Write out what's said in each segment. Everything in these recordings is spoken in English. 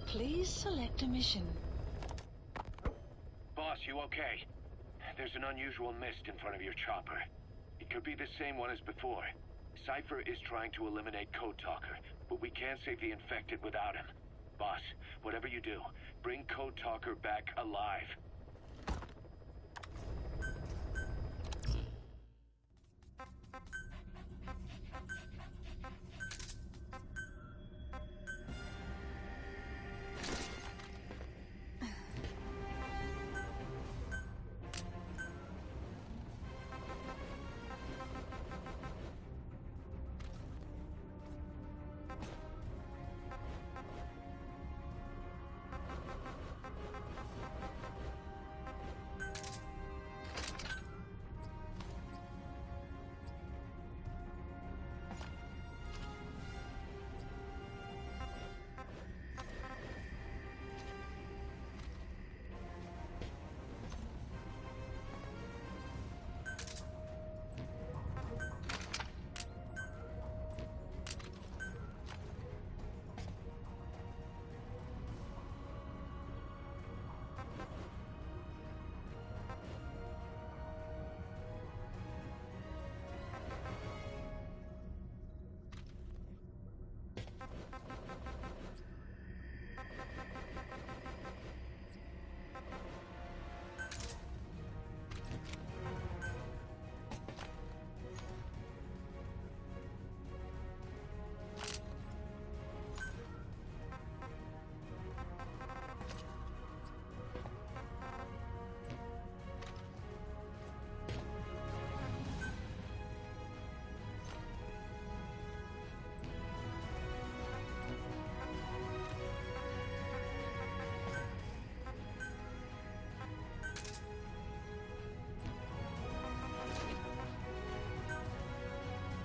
Please select a mission. Boss, you okay? There's an unusual mist in front of your chopper. It could be the same one as before. Cypher is trying to eliminate Code Talker, but we can't save the infected without him. Boss, whatever you do, bring Code Talker back alive.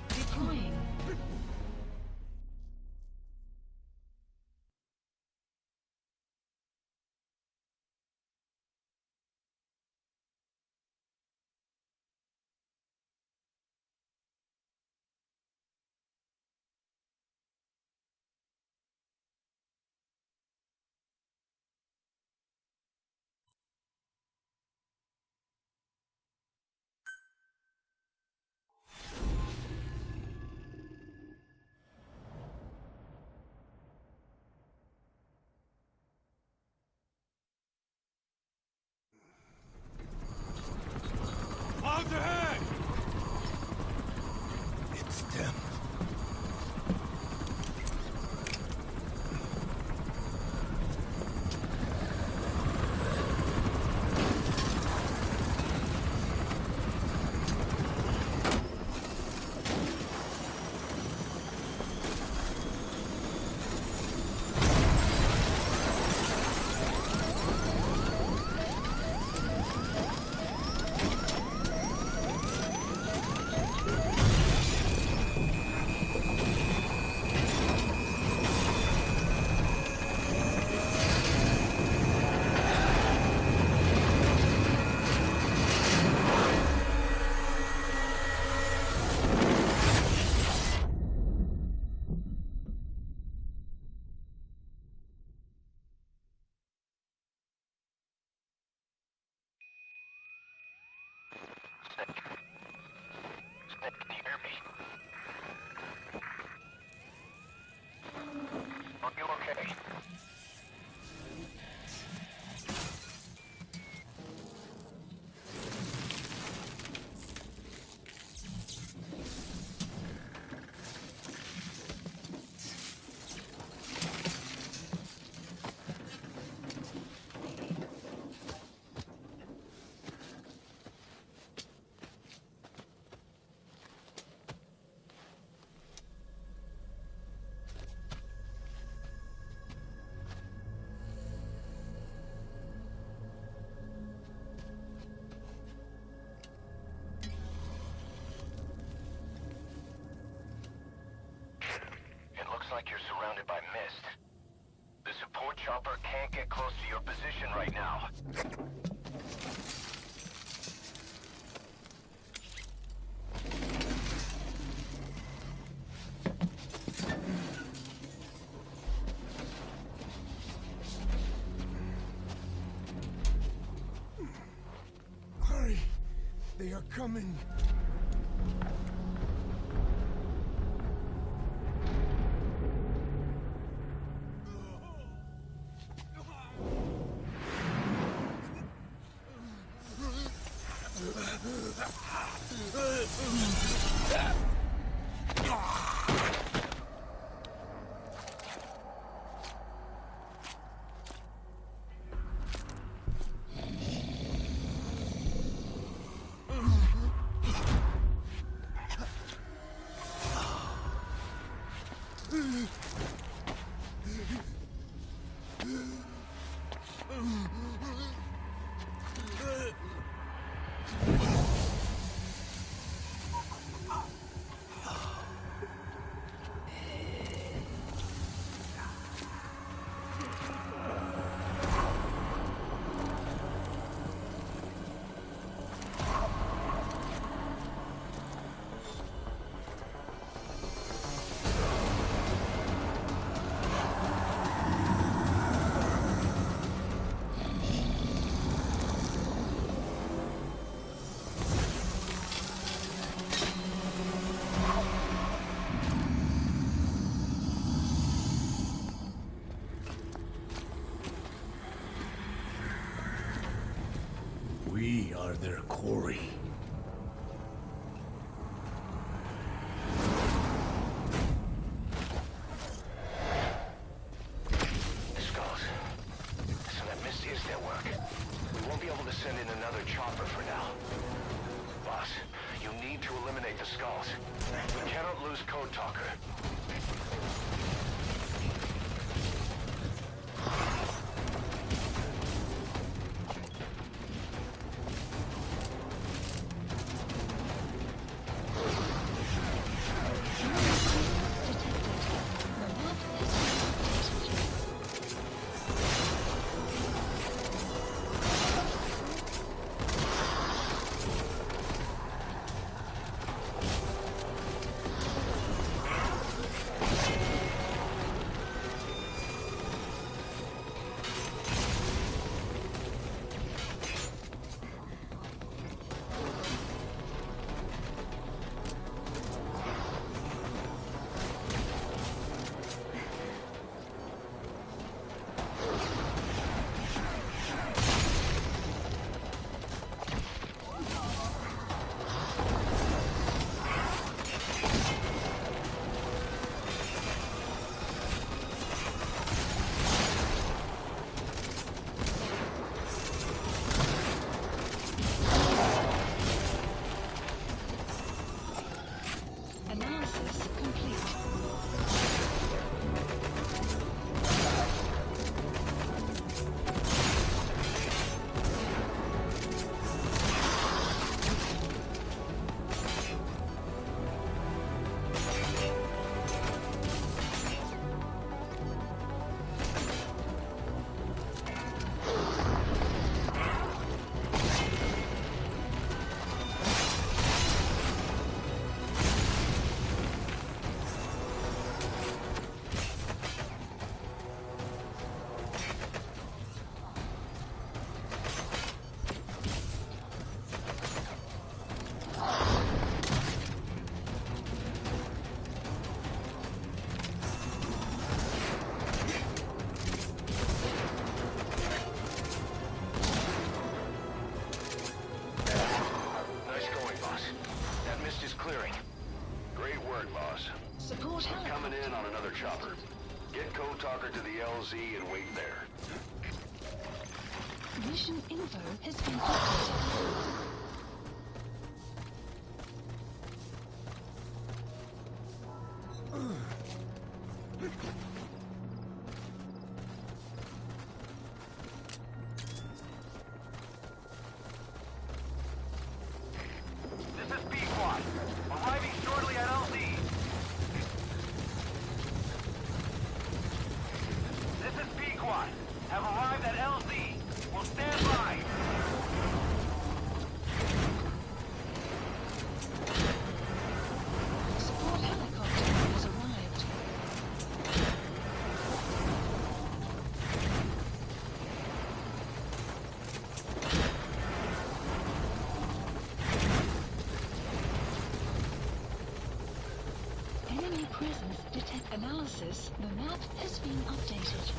Deploying. Clouds ahead! It's them. Can you hear me? Are you okay? Like you're surrounded by mist. The support chopper can't get close to your position right now. coming. We are their quarry. Skulls. So that mist is their work. We won't be able to send in another chopper for now. Boss, you need to eliminate the skulls. We cannot lose Code Talker. Analysis complete. Clearing. Great work, boss. Support I'm coming helicopter. in on another chopper. Get Code Talker to the LZ and wait there. Mission info has been updated. This is B-Quad. Arriving shortly at LZ. This is B-Quad. Have arrived at LZ. Will stand by. Support helicopter has arrived. analysis, the map has been updated.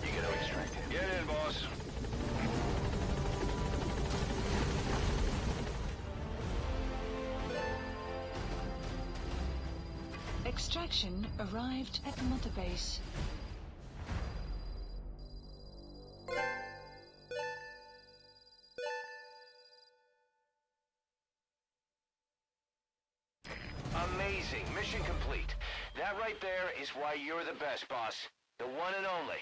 You gonna extract him? Get in, boss. Extraction arrived at Mother Base. Amazing. Mission complete. That right there is why you're the best, boss. The one and only.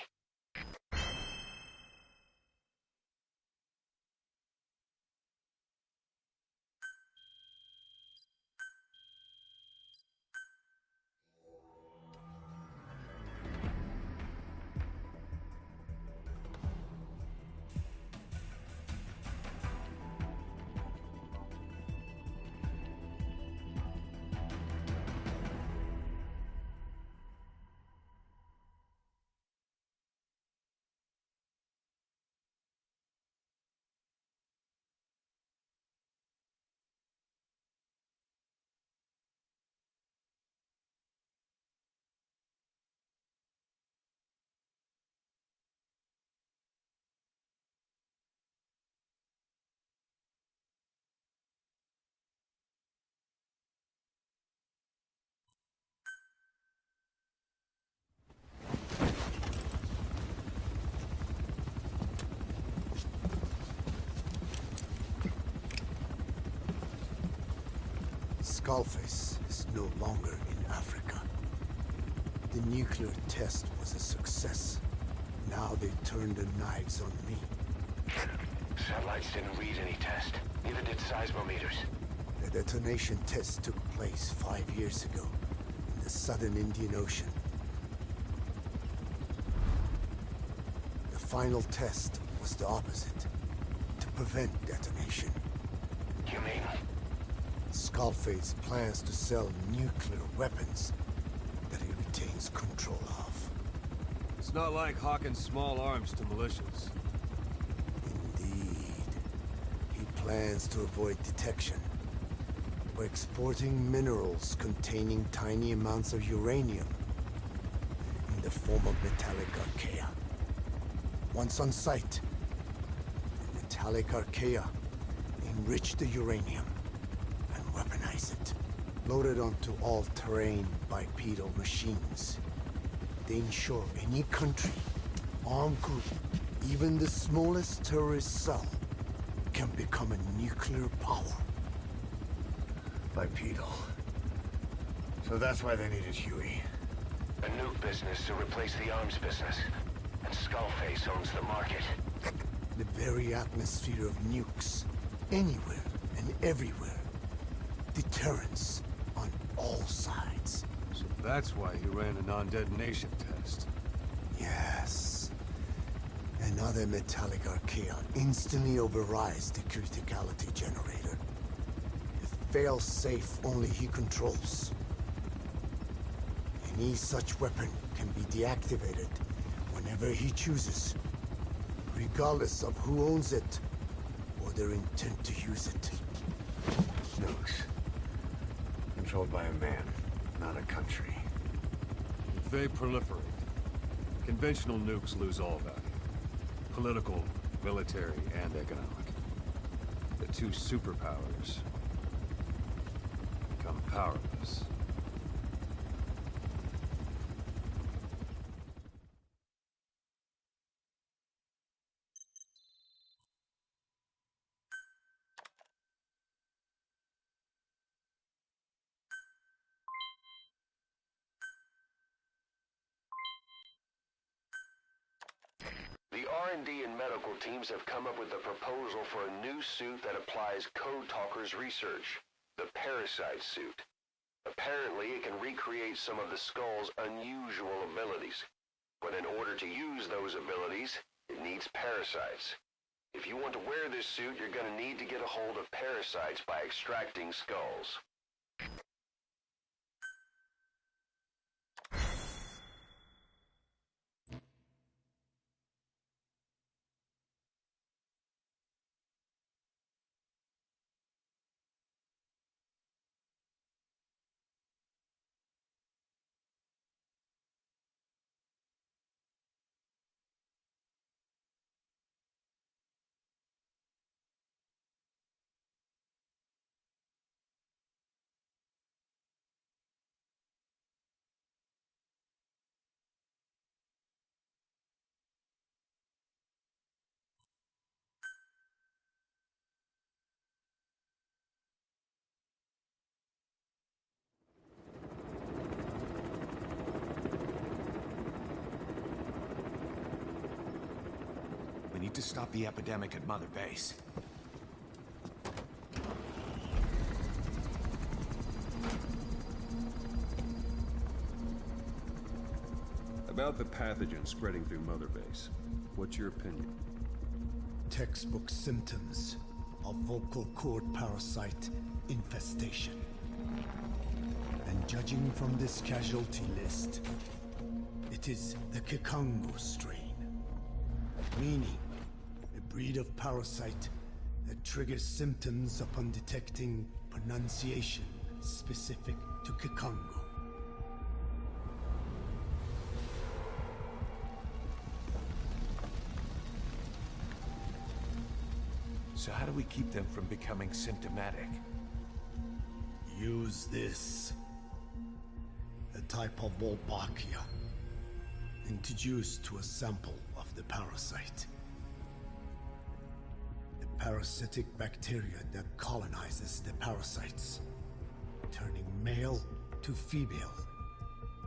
Skullface is no longer in Africa. The nuclear test was a success. Now they turned their knives on me. Satellites didn't read any test. Neither did seismometers. The detonation test took place 5 years ago in the southern Indian Ocean. The final test was the opposite, to prevent detonation. You mean? Skullface plans to sell nuclear weapons that he retains control of. It's not like hawking small arms to militias. Indeed. He plans to avoid detection by exporting minerals containing tiny amounts of uranium in the form of metallic Archea. Once on site, the metallic Archea enrich the uranium and weaponize it. Loaded onto all-terrain bipedal machines. They ensure any country, armed group, even the smallest terrorist cell, can become a nuclear power. Bipedal. So that's why they needed Huey. A nuke business to replace the arms business. And Skullface owns the market. The very atmosphere of nukes, anywhere and everywhere. Deterrence on all sides. So that's why he ran a non-detonation test. Yes. Another metallic Archea instantly overrides the criticality generator. It fails safe only he controls. Any such weapon can be deactivated whenever he chooses, regardless of who owns it or their intent to use it. Nukes. Controlled by a man, not a country. If they proliferate, conventional nukes lose all value. Political, military, and economic. The two superpowers become powerless. The R&D and medical teams have come up with a proposal for a new suit that applies Code Talker's research, the Parasite suit. Apparently, it can recreate some of the Skull's unusual abilities. But in order to use those abilities, it needs parasites. If you want to wear this suit, you're going to need to get a hold of parasites by extracting skulls. We need to stop the epidemic at Mother Base. About the pathogen spreading through Mother Base, what's your opinion? Textbook symptoms of vocal cord parasite infestation. And judging from this casualty list, it is the Kikango strain, meaning a breed of parasite that triggers symptoms upon detecting pronunciation specific to Kikango. So how do we keep them from becoming symptomatic? Use this. A type of Wolbachia, introduced to a sample of the parasite. A parasitic bacteria that colonizes the parasites, turning male to female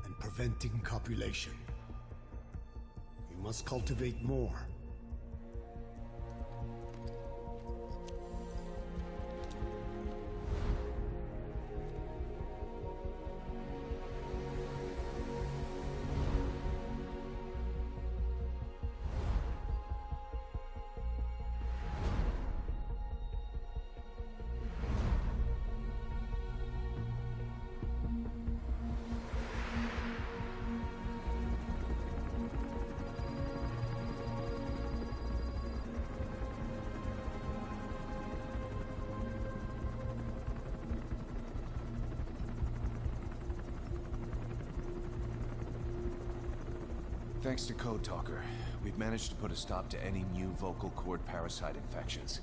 and preventing copulation. We must cultivate more. Thanks to Code Talker, we've managed to put a stop to any new vocal cord parasite infections.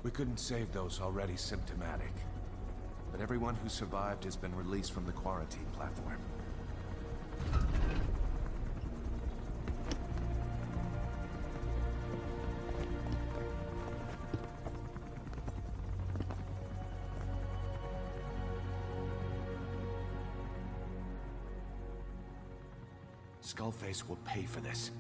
We couldn't save those already symptomatic, but everyone who survived has been released from the quarantine platform. Skullface will pay for this.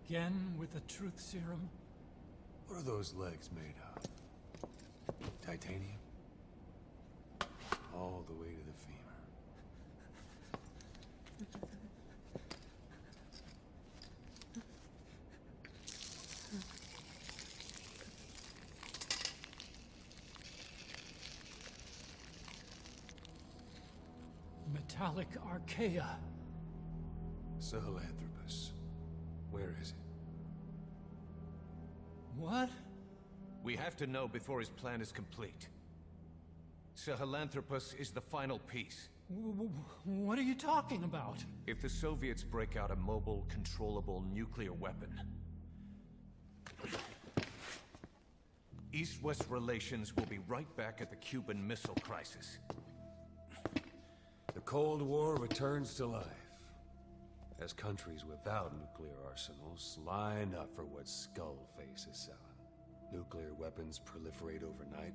Again with the truth serum? What are those legs made of? Titanium? All the way to the femur. Metallic Archea. Sahelanthropus. Where is it? What? We have to know before his plan is complete. Sahelanthropus is the final piece. What are you talking about? If the Soviets break out a mobile, controllable nuclear weapon, East-West relations will be right back at the Cuban Missile Crisis. The Cold War returns to life. As countries without nuclear arsenals line up for what Skullface is selling. Nuclear weapons proliferate overnight.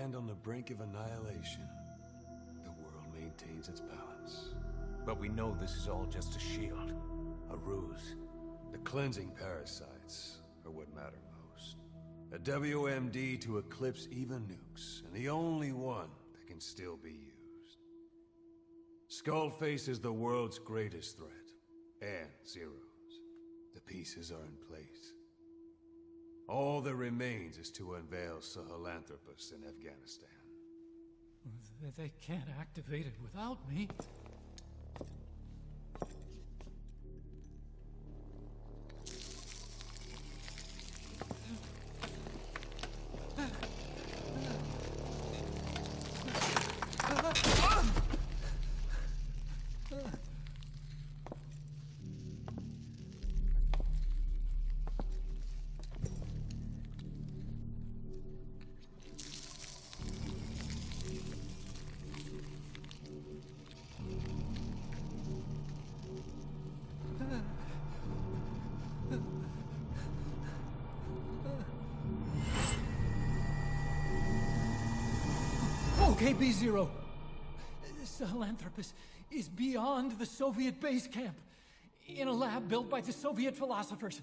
And on the brink of annihilation, the world maintains its balance. But we know this is all just a shield, a ruse. The cleansing parasites are what matter most. A WMD to eclipse even nukes, and the only one that can still be used. Skullface is the world's greatest threat. And Zero's. The pieces are in place. All that remains is to unveil Sahelanthropus in Afghanistan. They can't activate it without me. OKB-0. Sahelanthropus is beyond the Soviet base camp, in a lab built by the Soviet philosophers.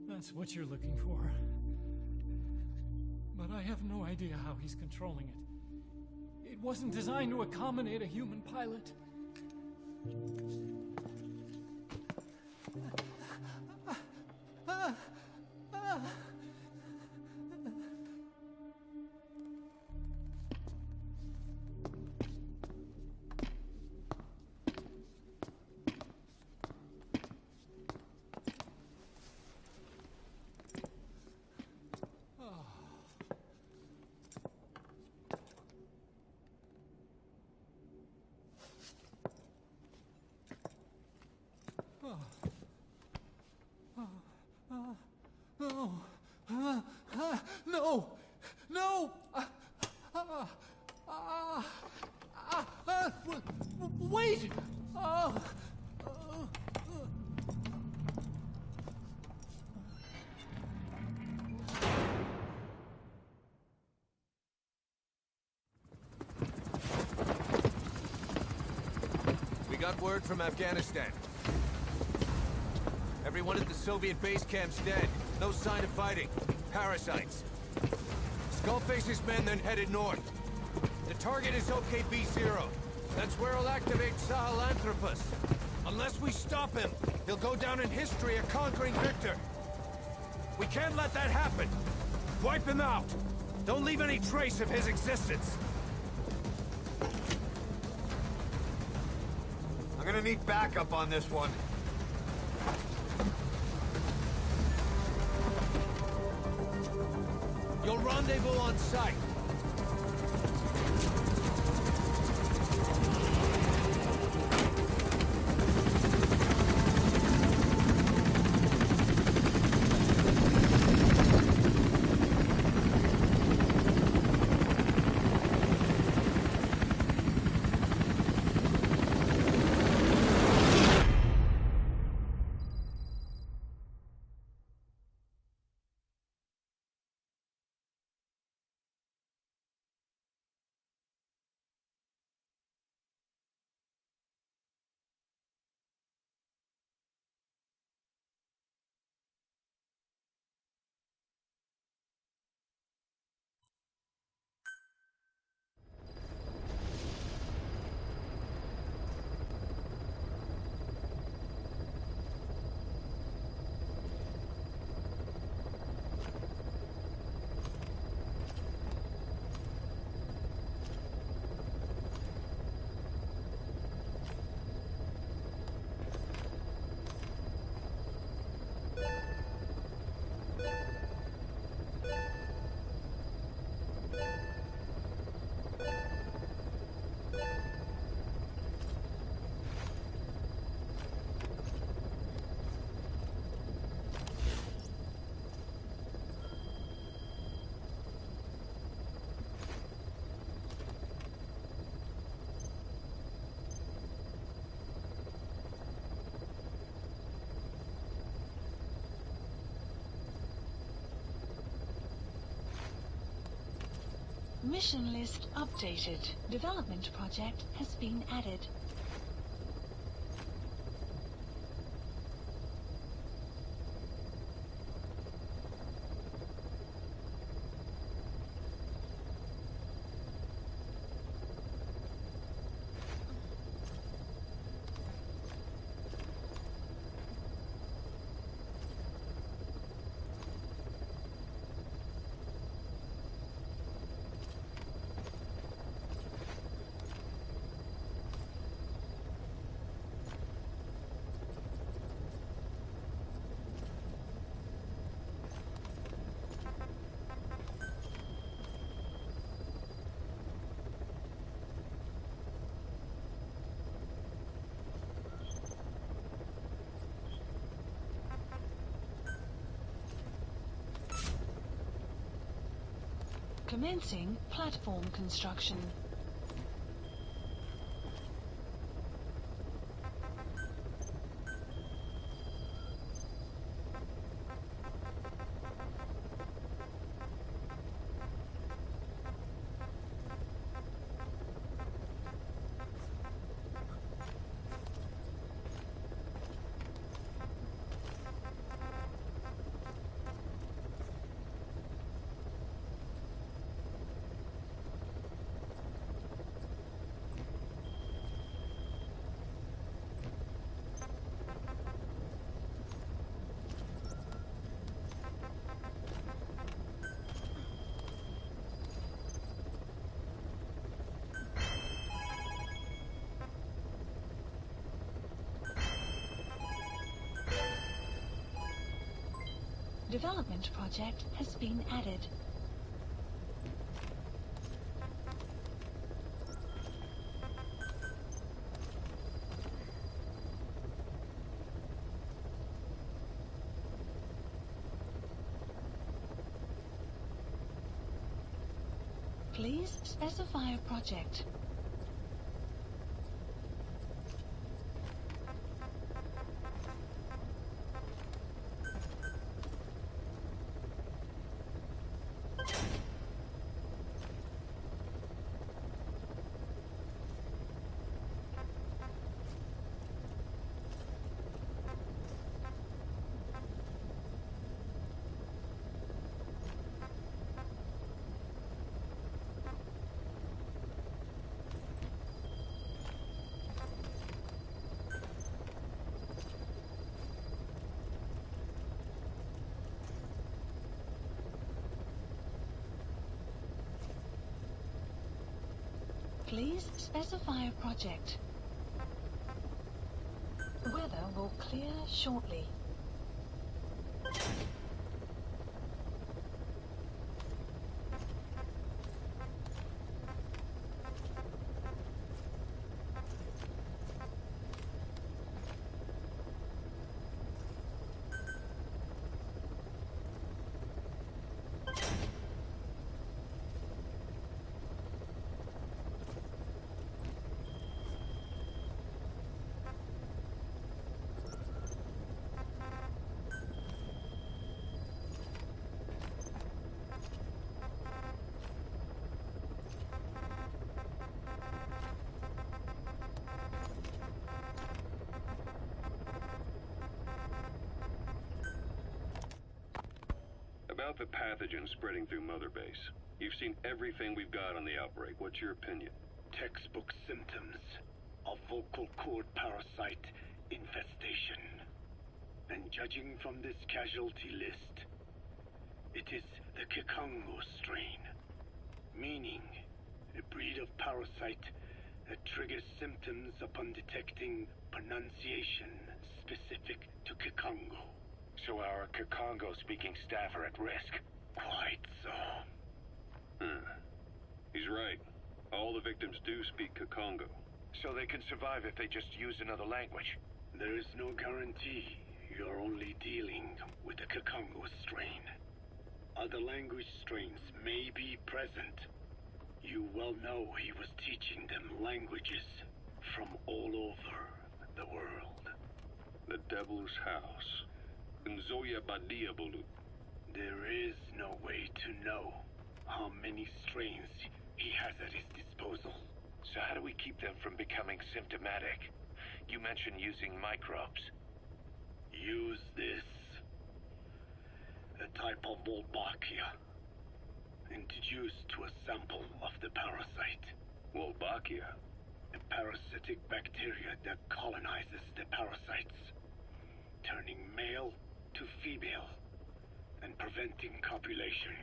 That's what you're looking for. But I have no idea how he's controlling it. It wasn't designed to accommodate a human pilot. No! No! Wait! We got word from Afghanistan. Everyone at the Soviet base camp's dead. No sign of fighting. Parasites. Skullface's men then headed north. The target is OKB-0. That's where he'll activate Sahelanthropus. Unless we stop him, he'll go down in history a conquering victor. We can't let that happen. Wipe him out. Don't leave any trace of his existence. I'm gonna need backup on this one. You'll rendezvous on site. Mission list updated. Development project has been added. Commencing platform construction. development project has been added. Please specify a project. Please specify a project. Weather will clear shortly. About the pathogen spreading through Mother Base. You've seen everything we've got on the outbreak. What's your opinion? Textbook symptoms of vocal cord parasite infestation. And judging from this casualty list, it is the Kikongo strain, meaning a breed of parasite that triggers symptoms upon detecting pronunciation specific to Kikongo. So our Kikongo-speaking staff are at risk? Quite so. He's right. All the victims do speak Kikongo. So they can survive if they just use another language? There is no guarantee. You're only dealing with the Kikongo strain. Other language strains may be present. You well know he was teaching them languages from all over the world. The Devil's House. Nzoya Badia Bulu. There is no way to know how many strains he has at his disposal. So how do we keep them from becoming symptomatic? You mentioned using microbes. Use this. A type of Wolbachia. Introduced to a sample of the parasite. Wolbachia? A parasitic bacteria that colonizes the parasites, turning male to female and preventing copulation.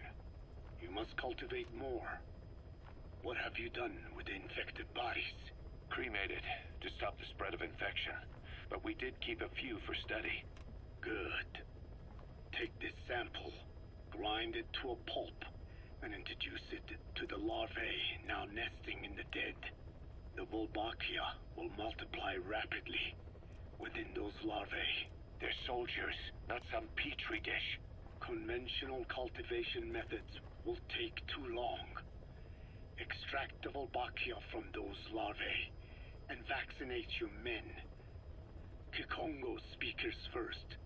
You must cultivate more. What have you done with the infected bodies? Cremated to stop the spread of infection, but we did keep a few for study. Good. Take this sample, grind it to a pulp, and introduce it to the larvae now nesting in the dead. The Wolbachia will multiply rapidly within those larvae. They're soldiers, not some petri dish. Conventional cultivation methods will take too long. Extract the Wolbachia from those larvae and vaccinate your men. Kikongo speakers first.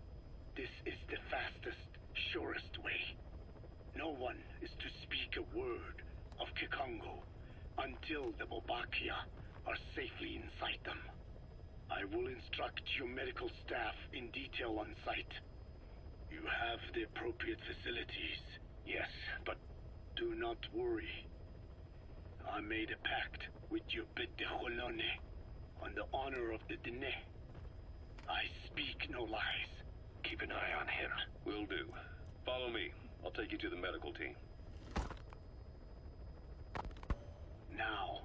This is the fastest, surest way. No one is to speak a word of Kikongo until the Wolbachia are safely inside them. I will instruct your medical staff in detail on site. You have the appropriate facilities. Yes, but do not worry. I made a pact with your Bit de Holone on the honor of the Dene. I speak no lies. Keep an eye on him. Will do. Follow me. I'll take you to the medical team. Now,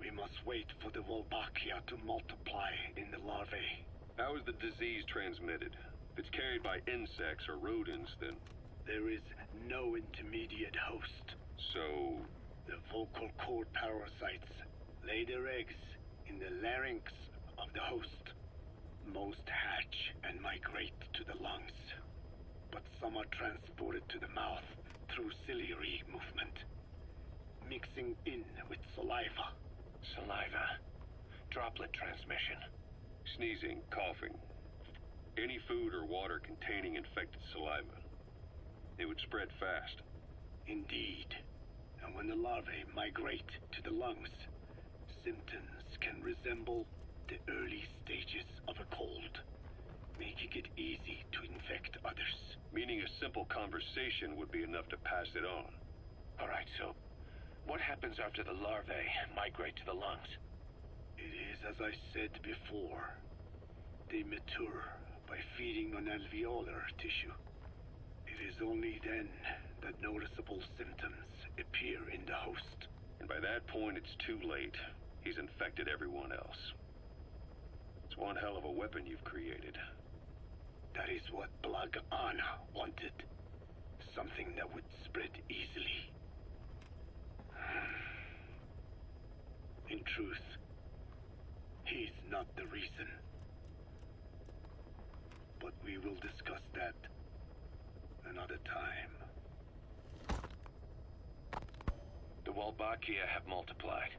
we must wait for the Wolbachia to multiply in the larvae. How is the disease transmitted? If it's carried by insects or rodents, then... There is no intermediate host. So... The vocal cord parasites lay their eggs in the larynx of the host. Most hatch and migrate to the lungs, but some are transported to the mouth through ciliary movement, mixing in with saliva. Saliva. Droplet transmission. Sneezing, coughing. Any food or water containing infected saliva. It would spread fast. Indeed. And when the larvae migrate to the lungs, symptoms can resemble the early stages of a cold, making it easy to infect others. Meaning a simple conversation would be enough to pass it on. Alright, so what happens after the larvae migrate to the lungs? It is as I said before. They mature by feeding on alveolar tissue. It is only then that noticeable symptoms appear in the host. And by that point, it's too late. He's infected everyone else. It's one hell of a weapon you've created. That is what Blag Ana wanted. Something that would spread easily. In truth, he's not the reason. But we will discuss that another time. The Walbachia have multiplied.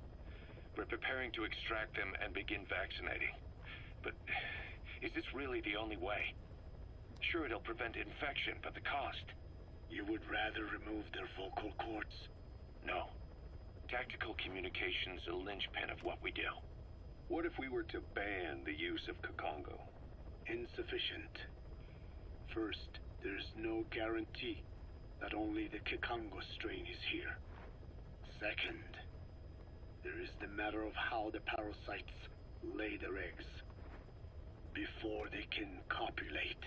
We're preparing to extract them and begin vaccinating. But is this really the only way? Sure, it'll prevent infection, but the cost? You would rather remove their vocal cords? No. Tactical communication's a linchpin of what we do. What if we were to ban the use of Kakongo? Insufficient. First, there's no guarantee that only the Kakongo strain is here. Second, there is the matter of how the parasites lay their eggs. Before they can copulate,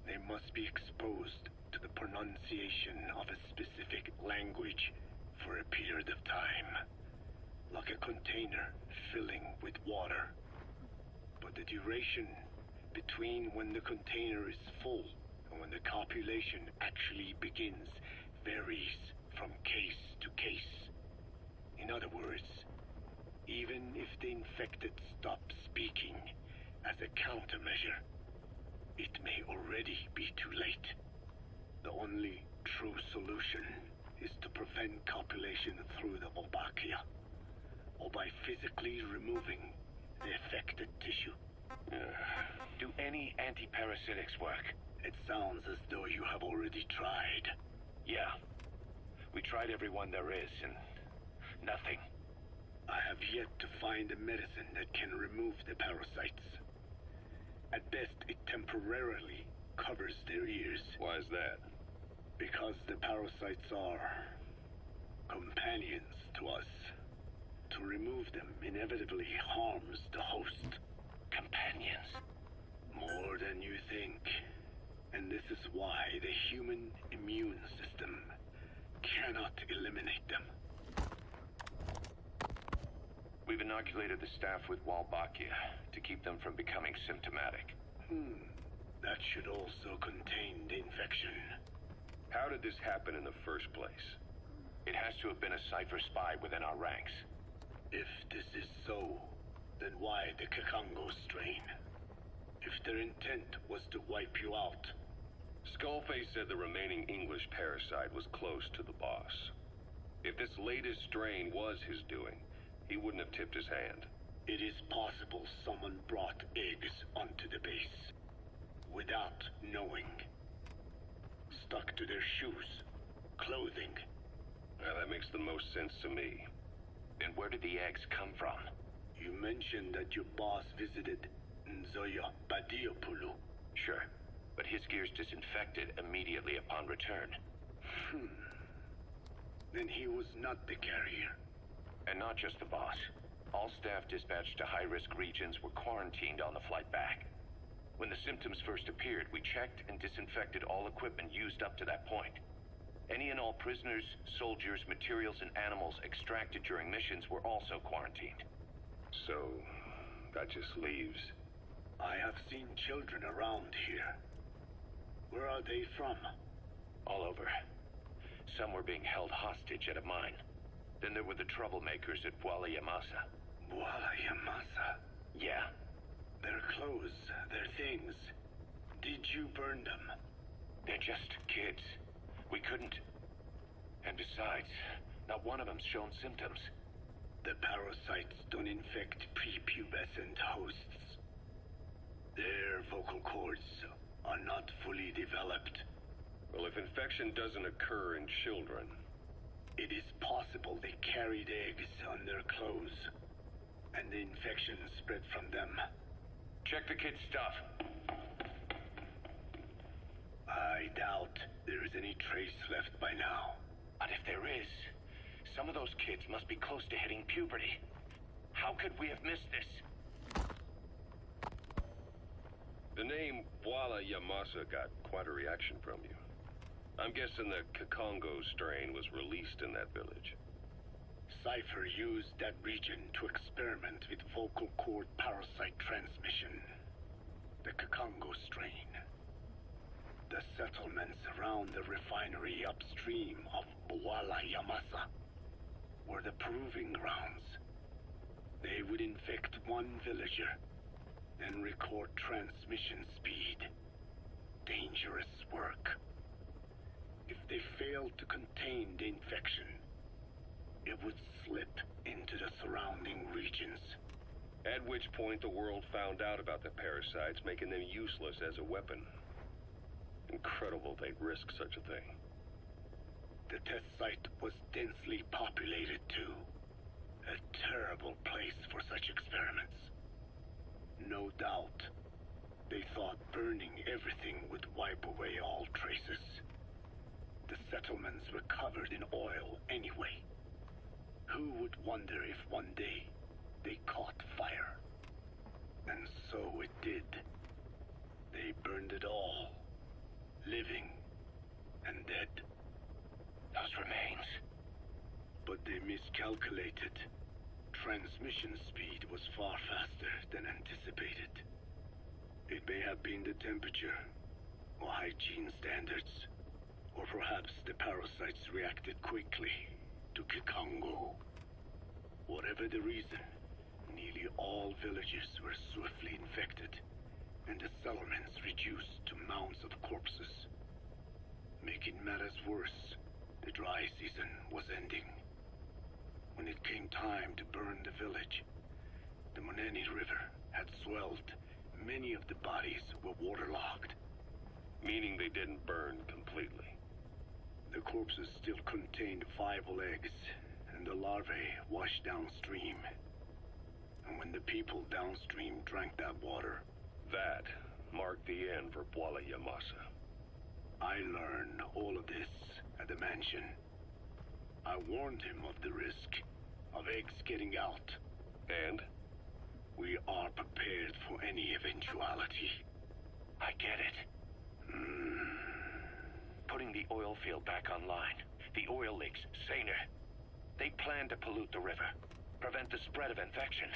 they must be exposed to the pronunciation of a specific language for a period of time, like a container filling with water. But the duration between when the container is full and when the copulation actually begins varies from case to case. In other words, even if the infected stop speaking as a countermeasure, it may already be too late. The only true solution is to prevent copulation through the Walbachia, or by physically removing the affected tissue. Do any antiparasitics work? It sounds as though you have already tried. Yeah. We tried every one there is, and nothing. I have yet to find a medicine that can remove the parasites. At best, it temporarily covers their ears. Why is that? Because the parasites are companions to us. To remove them inevitably harms the host. Companions? More than you think. And this is why the human immune system cannot eliminate them. We've inoculated the staff with Walbachia to keep them from becoming symptomatic. That should also contain the infection. How did this happen in the first place? It has to have been a Cypher spy within our ranks. If this is so, then why the Kakongo strain? If their intent was to wipe you out. Skullface said the remaining English parasite was close to the boss. If this latest strain was his doing, he wouldn't have tipped his hand. It is possible someone brought eggs onto the base without knowing. Stuck to their shoes, clothing. Well, that makes the most sense to me. And where did the eggs come from? You mentioned that your boss visited Nzoya Badiopulu. Sure, but his gear's disinfected immediately upon return. Then he was not the carrier. And not just the boss. All staff dispatched to high-risk regions were quarantined on the flight back. When the symptoms first appeared, we checked and disinfected all equipment used up to that point. Any and all prisoners, soldiers, materials, and animals extracted during missions were also quarantined. So, that just leaves... I have seen children around here. Where are they from? All over. Some were being held hostage at a mine. Then there were the troublemakers at Walla Yamasa. Walla Yamasa? Yeah. Their clothes, their things. Did you burn them? They're just kids. We couldn't. And besides, not one of them's shown symptoms. The parasites don't infect prepubescent hosts. Their vocal cords are not fully developed. Well, if infection doesn't occur in children... It is possible they carried eggs on their clothes, and the infection spread from them. Check the kid's stuff. I doubt there is any trace left by now. But if there is, some of those kids must be close to hitting puberty. How could we have missed this? The name Walla Yamasa got quite a reaction from you. I'm guessing the Kikongo strain was released in that village. Cypher used that region to experiment with vocal cord parasite transmission. The Kikongo strain. The settlements around the refinery upstream of Walla Yamasa were the proving grounds. They would infect one villager, then record transmission speed. Dangerous work. If they failed to contain the infection, it would slip into the surrounding regions. At which point the world found out about the parasites, making them useless as a weapon. Incredible they'd risk such a thing. The test site was densely populated too. A terrible place for such experiments. No doubt, they thought burning everything would wipe away all traces. The settlements were covered in oil anyway. Who would wonder if one day they caught fire? And so it did. They burned it all. Living and dead. Those remains. But they miscalculated. Transmission speed was far faster than anticipated. It may have been the temperature, or hygiene standards, or perhaps the parasites reacted quickly to Kikongo. Whatever the reason, nearly all villages were swiftly infected, and the settlements reduced to mounds of corpses. Making matters worse, the dry season was ending. When it came time to burn the village, the Moneni River had swelled. Many of the bodies were waterlogged. Meaning they didn't burn completely. The corpses still contained viable eggs, and the larvae washed downstream. And when the people downstream drank that water... That marked the end for Walla Yamasa. I learned all of this at the mansion. I warned him of the risk of eggs getting out. And? We are prepared for any eventuality. I get it. Putting the oil field back online. The oil leaks, saner. They plan to pollute the river, prevent the spread of infection.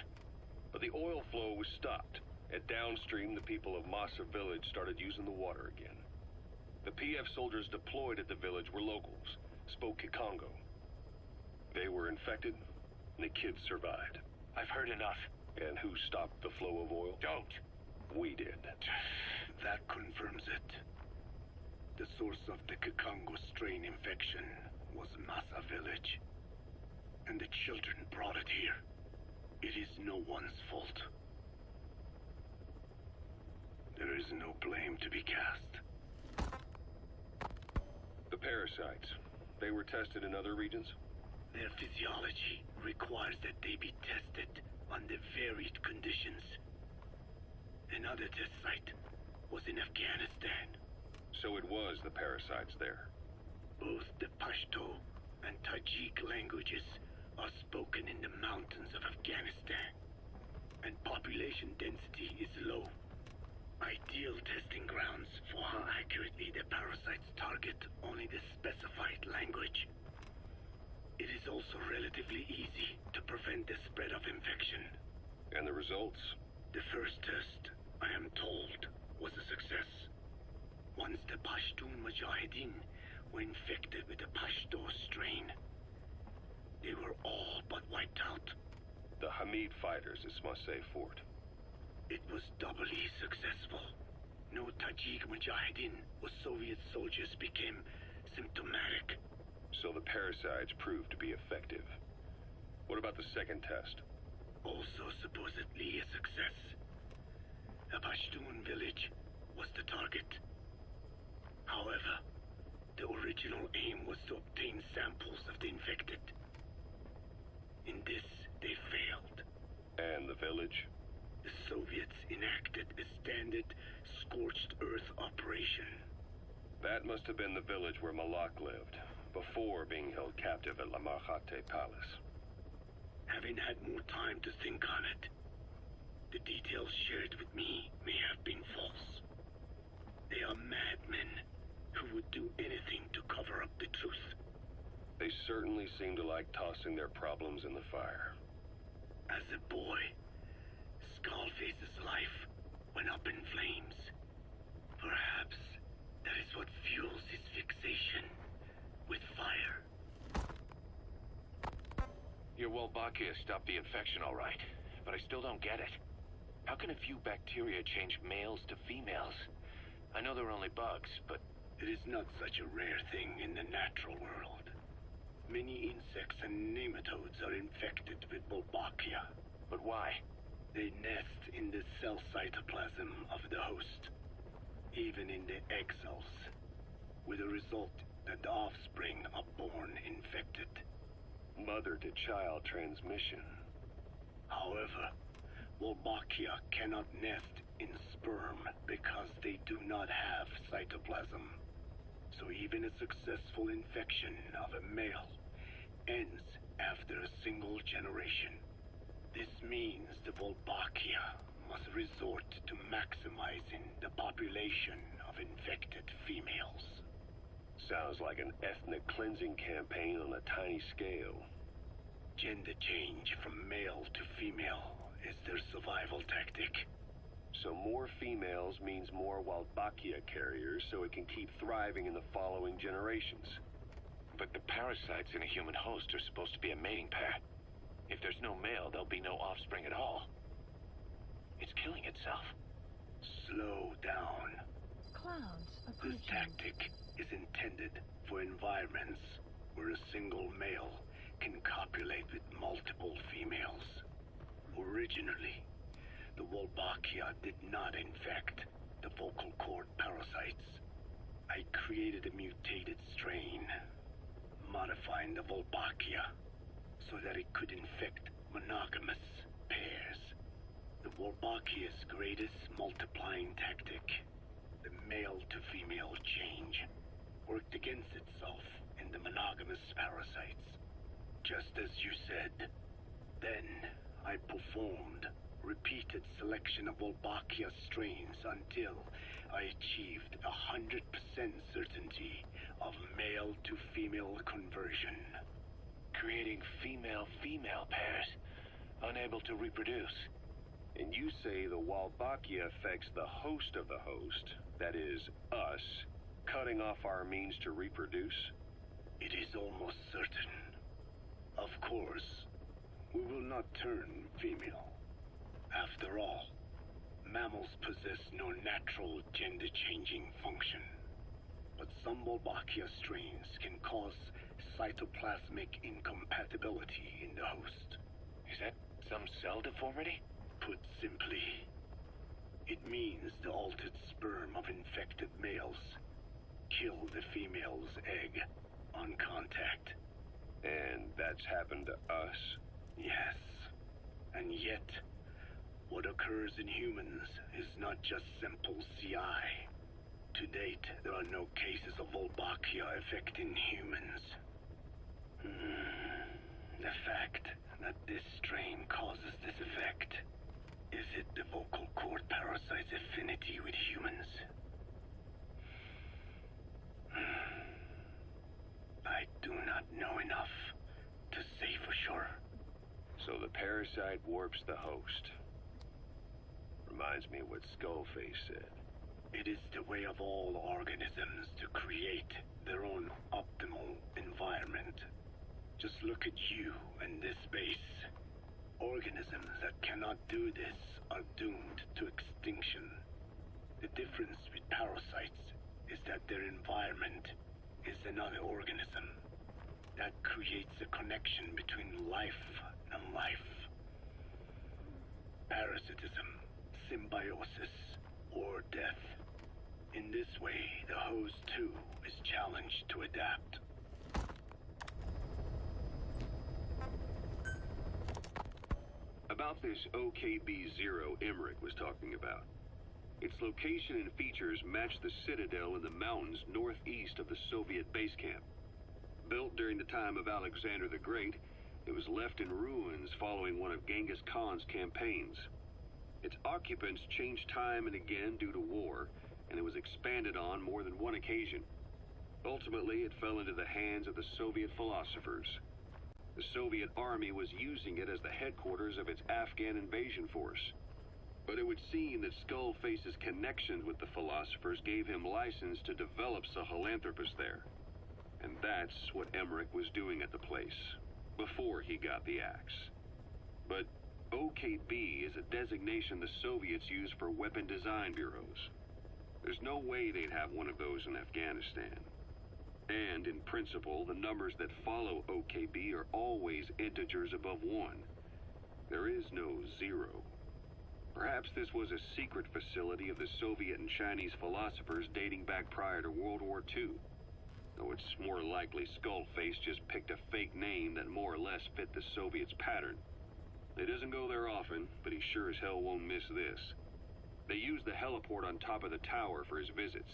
But the oil flow was stopped. At downstream, the people of Masa Village started using the water again. The PF soldiers deployed at the village were locals, spoke Kikongo. They were infected, and the kids survived. I've heard enough. And who stopped the flow of oil? Don't. We did. That confirms it. The source of the Kikongo strain infection was Masa Village. And the children brought it here. It is no one's fault. There is no blame to be cast. The parasites, they were tested in other regions? Their physiology requires that they be tested under varied conditions. Another test site was in Afghanistan. So it was the parasites there. Both the Pashto and Tajik languages are spoken in the mountains of Afghanistan, and population density is low. Ideal testing grounds for how accurately the parasites target only the specified language. It is also relatively easy to prevent the spread of infection. And the results? The first test, I am told, was a success. Once the Pashtun Mujahideen were infected with the Pashto strain, they were all but wiped out. The Hamid fighters at Smasei Fort. It was doubly successful. No Tajik Mujahideen or Soviet soldiers became symptomatic. So the parasites proved to be effective. What about the second test? Also supposedly a success. A Pashtun village was the target. However, the original aim was to obtain samples of the infected. In this, they failed. And the village? The Soviets enacted a standard scorched earth operation. That must have been the village where Malak lived, before being held captive at La Marjate Palace. Having had more time to think on it, the details shared with me may have been false. They are madmen who would do anything to cover up the truth. They certainly seem to like tossing their problems in the fire. As a boy, Skullface's life went up in flames. Perhaps that is what fuels his fixation with fire. Your Wolbachia stopped the infection all right, but I still don't get it. How can a few bacteria change males to females? I know they're only bugs, but... It is not such a rare thing in the natural world. Many insects and nematodes are infected with Wolbachia. But why? They nest in the cell cytoplasm of the host, even in the egg cells, with the result that the offspring are born infected. Mother-to-child transmission. However, Wolbachia cannot nest in sperm because they do not have cytoplasm. So even a successful infection of a male ends after a single generation. This means the Wolbachia must resort to maximizing the population of infected females. Sounds like an ethnic cleansing campaign on a tiny scale. Gender change from male to female is their survival tactic. So more females means more Wolbachia carriers, so it can keep thriving in the following generations. But the parasites in a human host are supposed to be a mating pair. If there's no male, there'll be no offspring at all. It's killing itself. Slow down. Clouds This approaching. tactic is intended for environments where a single male can copulate with multiple females. Originally, the Wolbachia did not infect the vocal cord parasites. I created a mutated strain, modifying the Wolbachia so that it could infect monogamous pairs. The Wolbachia's greatest multiplying tactic, the male-to-female change, worked against itself in the monogamous parasites. Just as you said. Then, I performed repeated selection of Wolbachia strains until I achieved 100% certainty of male-to-female conversion. Creating female-female pairs, unable to reproduce. And you say the Wolbachia affects the host of the host, that is, us, cutting off our means to reproduce? It is almost certain. Of course, we will not turn female. After all, mammals possess no natural gender-changing function. But some Wolbachia strains can cause cytoplasmic incompatibility in the host. Is that some cell deformity? Put simply, it means the altered sperm of infected males kill the female's egg on contact. And that's happened to us? Yes. And yet, what occurs in humans is not just simple CI. To date, there are no cases of Wolbachia affecting humans. The fact that this strain causes this effect, is it the vocal cord parasite's affinity with humans? I do not know enough to say for sure. So the parasite warps the host. Reminds me of what Skullface said. It is the way of all organisms to create their own optimal environment. Just look at you and this base. Organisms that cannot do this are doomed to extinction. The difference with parasites is that their environment is another organism. That creates a connection between life and life. Parasitism, symbiosis, or death. In this way, the host too is challenged to adapt. About this OKB-0 Emmerich was talking about. Its location and features match the citadel in the mountains northeast of the Soviet base camp. Built during the time of Alexander the Great, it was left in ruins following one of Genghis Khan's campaigns. Its occupants changed time and again due to war, and it was expanded on more than one occasion. Ultimately, it fell into the hands of the Soviet philosophers. The Soviet army was using it as the headquarters of its Afghan invasion force. But it would seem that Skullface's connections with the philosophers gave him license to develop Sahelanthropus there. And that's what Emmerich was doing at the place, before he got the axe. But OKB is a designation the Soviets use for weapon design bureaus. There's no way they'd have one of those in Afghanistan. And, in principle, the numbers that follow OKB are always integers above 1. There is no 0. Perhaps this was a secret facility of the Soviet and Chinese philosophers dating back prior to World War II. Though it's more likely Skullface just picked a fake name that more or less fit the Soviets' pattern. He doesn't go there often, but he sure as hell won't miss this. They use the heliport on top of the tower for his visits.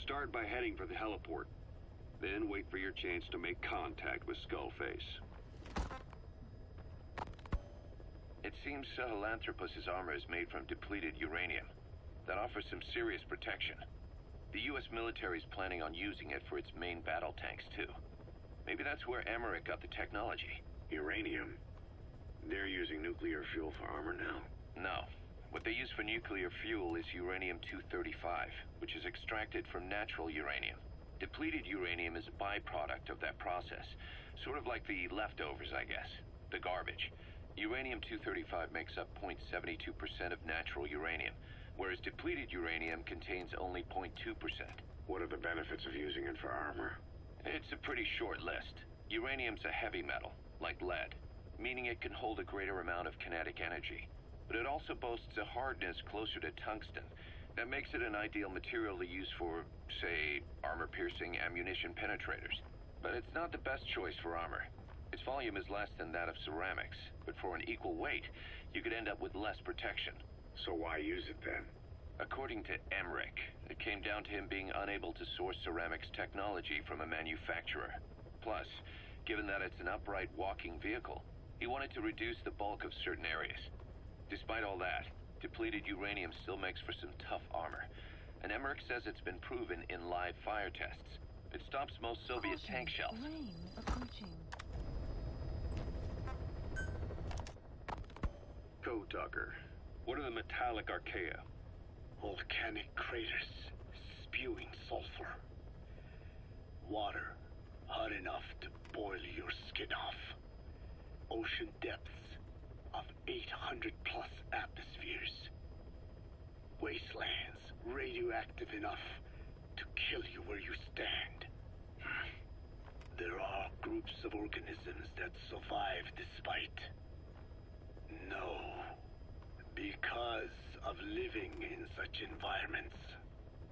Start by heading for the heliport. Then wait for your chance to make contact with Skullface. It seems Sahelanthropus's armor is made from depleted uranium. That offers some serious protection. The U.S. military is planning on using it for its main battle tanks, too. Maybe that's where Emmerich got the technology. Uranium? They're using nuclear fuel for armor now? No. What they use for nuclear fuel is uranium-235, which is extracted from natural uranium. Depleted uranium is a byproduct of that process. Sort of like the leftovers, I guess. The garbage. Uranium-235 makes up 0.72% of natural uranium, whereas depleted uranium contains only 0.2%. What are the benefits of using it for armor? It's a pretty short list. Uranium's a heavy metal, like lead, meaning it can hold a greater amount of kinetic energy. But it also boasts a hardness closer to tungsten. That makes it an ideal material to use for, say, armor-piercing ammunition penetrators. But it's not the best choice for armor. Its volume is less than that of ceramics, but for an equal weight, you could end up with less protection. So why use it then? According to Emmerich, it came down to him being unable to source ceramics technology from a manufacturer. Plus, given that it's an upright walking vehicle, he wanted to reduce the bulk of certain areas. Despite all that, depleted uranium still makes for some tough armor, and Emmerich says it's been proven in live fire tests. It stops most Soviet tank shells. Rain approaching. Code Talker, what are the metallic Archea? Volcanic craters spewing sulfur. Water hot enough to boil your skin off. Ocean depths of 800 plus atmospheres. Wastelands radioactive enough to kill you where you stand. There are groups of organisms that survive despite. No, because of living in such environments.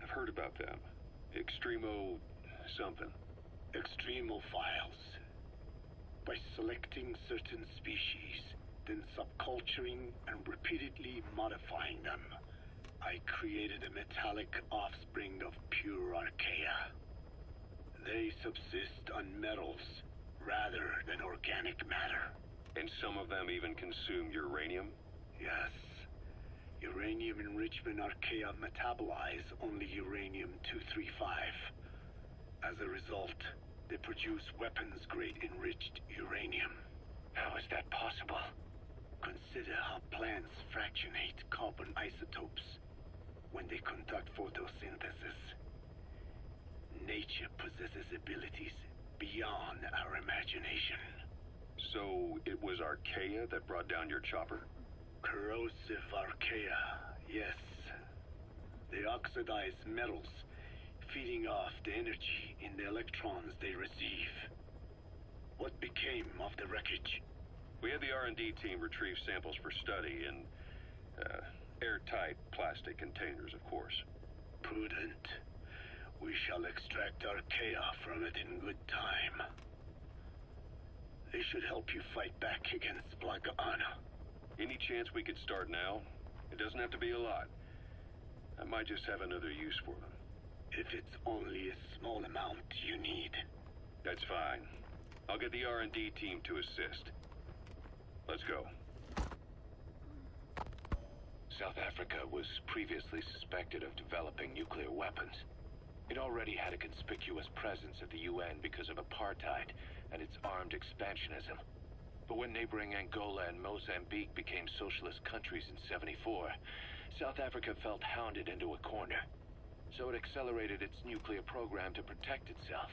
I've heard about them. Extremo something. Extremophiles. By selecting certain species, then subculturing and repeatedly modifying them, I created a metallic offspring of pure Archea. They subsist on metals rather than organic matter. And some of them even consume uranium? Yes. Uranium enrichment Archea metabolize only uranium-235. As a result, they produce weapons-grade enriched uranium. How is that possible? Consider how plants fractionate carbon isotopes. when they conduct photosynthesis. Nature possesses abilities beyond our imagination. So it was Archea that brought down your chopper? Corrosive Archea, yes. They oxidize metals, feeding off the energy in the electrons they receive. What became of the wreckage? We had the R&D team retrieve samples for study in airtight plastic containers, of course. Prudent. We shall extract Archea from it in good time. They should help you fight back against Black Anna. Any chance we could start now? It doesn't have to be a lot. I might just have another use for them. If it's only a small amount you need. That's fine. I'll get the R&D team to assist. Let's go. South Africa was previously suspected of developing nuclear weapons. It already had a conspicuous presence at the UN because of apartheid and its armed expansionism. But when neighboring Angola and Mozambique became socialist countries in '74, South Africa felt hounded into a corner. So it accelerated its nuclear program to protect itself.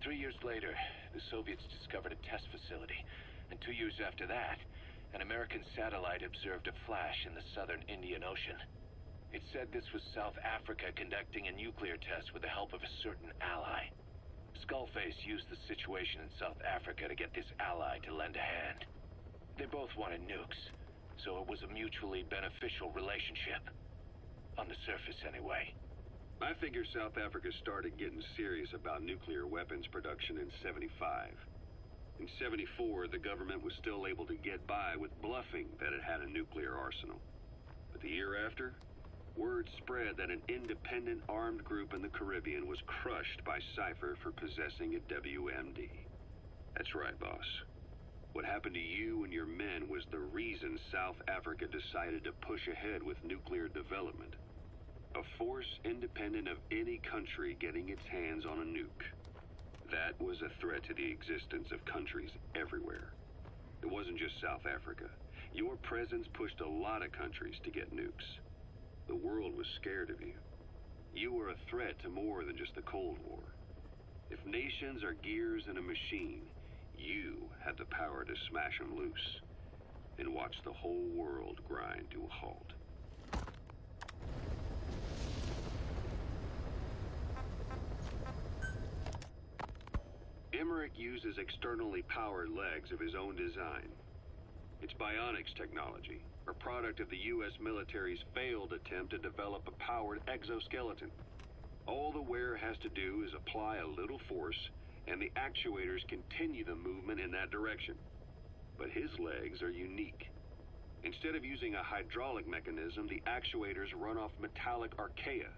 3 years later, the Soviets discovered a test facility, and 2 years after that, an American satellite observed a flash in the southern Indian Ocean. It said this was South Africa conducting a nuclear test with the help of a certain ally. Skullface used the situation in South Africa to get this ally to lend a hand. They both wanted nukes, so it was a mutually beneficial relationship. On the surface, anyway. I figure South Africa started getting serious about nuclear weapons production in '75. In '74, the government was still able to get by with bluffing that it had a nuclear arsenal. But the year after, word spread that an independent armed group in the Caribbean was crushed by Cypher for possessing a WMD. That's right, boss. What happened to you and your men was the reason South Africa decided to push ahead with nuclear development. A force independent of any country getting its hands on a nuke. That was a threat to the existence of countries everywhere. It wasn't just South Africa. Your presence pushed a lot of countries to get nukes. The world was scared of you. You were a threat to more than just the Cold War. If nations are gears in a machine, you had the power to smash them loose and watch the whole world grind to a halt. Emmerich uses externally powered legs of his own design. It's bionics technology, a product of the U.S. military's failed attempt to develop a powered exoskeleton. All the wearer has to do is apply a little force, and the actuators continue the movement in that direction. But his legs are unique. Instead of using a hydraulic mechanism, the actuators run off metallic archaea.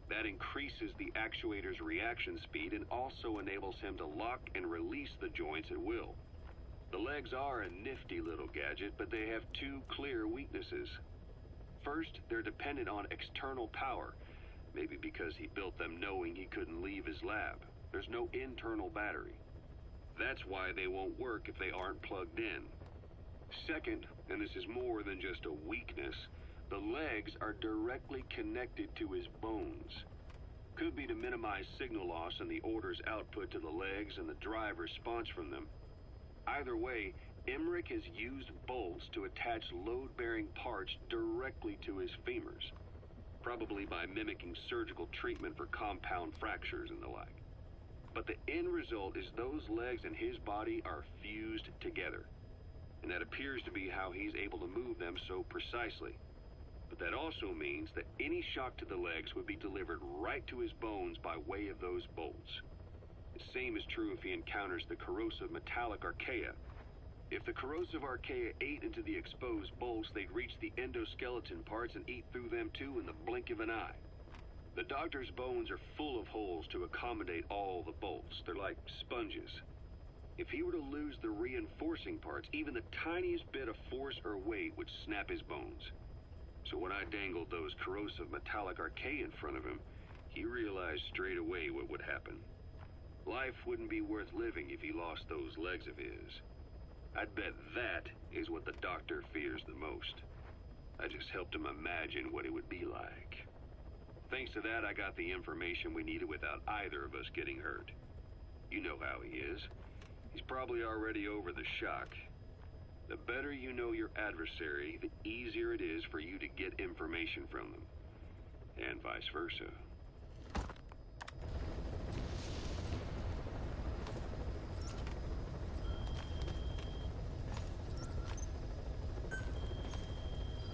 That increases the actuator's reaction speed and also enables him to lock and release the joints at will. The legs are a nifty little gadget, but they have two clear weaknesses. First, they're dependent on external power, maybe because he built them knowing he couldn't leave his lab. There's no internal battery. That's why they won't work if they aren't plugged in. Second, and this is more than just a weakness, the legs are directly connected to his bones. Could be to minimize signal loss and the orders output to the legs and the drive response from them. Either way, Emmerich has used bolts to attach load-bearing parts directly to his femurs, probably by mimicking surgical treatment for compound fractures and the like. But the end result is those legs and his body are fused together, and that appears to be how he's able to move them so precisely. But that also means that any shock to the legs would be delivered right to his bones by way of those bolts. The same is true if he encounters the corrosive metallic archaea. If the corrosive archaea ate into the exposed bolts, they'd reach the endoskeleton parts and eat through them too in the blink of an eye. The doctor's bones are full of holes to accommodate all the bolts. They're like sponges. If he were to lose the reinforcing parts, even the tiniest bit of force or weight would snap his bones. So when I dangled those corrosive metallic archaea in front of him, he realized straight away what would happen. Life wouldn't be worth living if he lost those legs of his. I'd bet that is what the doctor fears the most. I just helped him imagine what it would be like. Thanks to that, I got the information we needed without either of us getting hurt. You know how he is. He's probably already over the shock. The better you know your adversary, the easier it is for you to get information from them. And vice versa.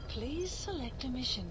Please select a mission.